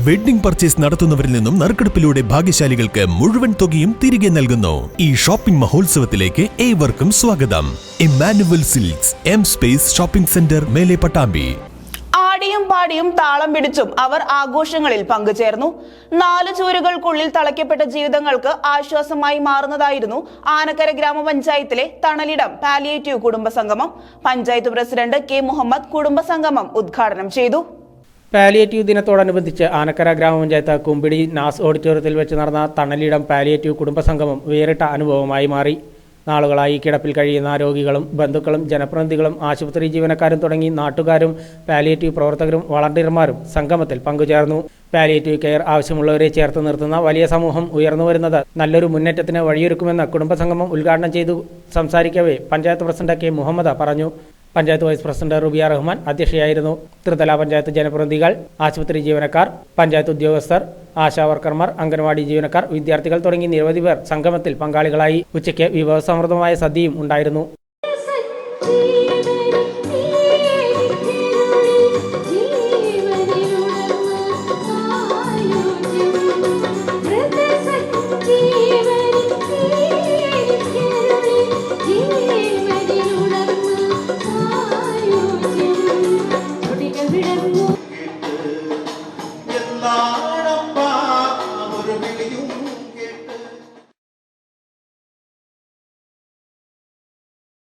Wedding purchase നടത്തുന്നവരിൽ നിന്നും നറുക്കെടുപ്പിലൂടെ ഭാഗ്യശാലികൾക്ക് മുഴുവൻ തുകയും തിരികെ നൽകുന്നു. ഈ ഷോപ്പിംഗ് മഹോത്സവത്തിലേക്ക് ഏവർക്കും സ്വാഗതം. Emmanuel silks, M space shopping centre, മേലെ പട്ടാമ്പി. ആടിയും പാടിയും താളം പിടിച്ചും അവർ ആഘോഷങ്ങളിൽ പങ്കുചേർന്നു. 4 ചുവരുകൾക്കുള്ളിൽ തളയ്ക്കപ്പെട്ട ജീവിതങ്ങൾക്ക് ആശ്വാസമായി മാറുന്നതായിരുന്നു ആനക്കര ഗ്രാമപഞ്ചായത്തിലെ തണലിടം പാലിയേറ്റീവ് കുടുംബസംഗമം. പഞ്ചായത്ത് പ്രസിഡന്റ് കെ മുഹമ്മദ് കുടുംബസംഗമം ഉദ്ഘാടനം ചെയ്തു. പാലിയേറ്റീവ് ദിനത്തോടനുബന്ധിച്ച് ആനക്കര ഗ്രാമപഞ്ചായത്ത് കുമ്പിടി നാസ് ഓഡിറ്റോറിയത്തിൽ വെച്ച് നടന്ന തണലിടം പാലിയേറ്റീവ് കുടുംബസംഗമം വേറിട്ട അനുഭവമായി മാറി. നാളുകളായി കിടപ്പിൽ കഴിയുന്ന രോഗികളും ബന്ധുക്കളും ജനപ്രതിനിധികളും ആശുപത്രി ജീവനക്കാരും തുടങ്ങി നാട്ടുകാരും പാലിയേറ്റീവ് പ്രവർത്തകരും വളണ്ടിയർമാരും സംഗമത്തിൽ പങ്കുചേർന്നു. പാലിയേറ്റീവ് കെയർ ആവശ്യമുള്ളവരെ ചേർത്ത് നിർത്തുന്ന വലിയ സമൂഹം ഉയർന്നു വരുന്നത് നല്ലൊരു മുന്നേറ്റത്തിന് വഴിയൊരുക്കുമെന്ന് കുടുംബസംഗമം ഉദ്ഘാടനം ചെയ്തു സംസാരിക്കവേ പഞ്ചായത്ത് പ്രസിഡന്റ് കെ മുഹമ്മദ് പറഞ്ഞു. പഞ്ചായത്ത് വൈസ് പ്രസിഡന്റ് റുബിയ റഹ്മാൻ അധ്യക്ഷയായിരുന്നു. ത്രിതല പഞ്ചായത്ത് ജനപ്രതിനിധികൾ, ആശുപത്രി ജീവനക്കാർ, പഞ്ചായത്ത് ഉദ്യോഗസ്ഥർ, ആശാവർക്കർമാർ, അംഗൻവാടി ജീവനക്കാർ, വിദ്യാർത്ഥികൾ തുടങ്ങി നിരവധി പേർ സംഗമത്തിൽ പങ്കാളികളായി. ഉച്ചയ്ക്ക് വിഭവസമൃദ്ധമായ സദ്യയും ഉണ്ടായിരുന്നു. Allah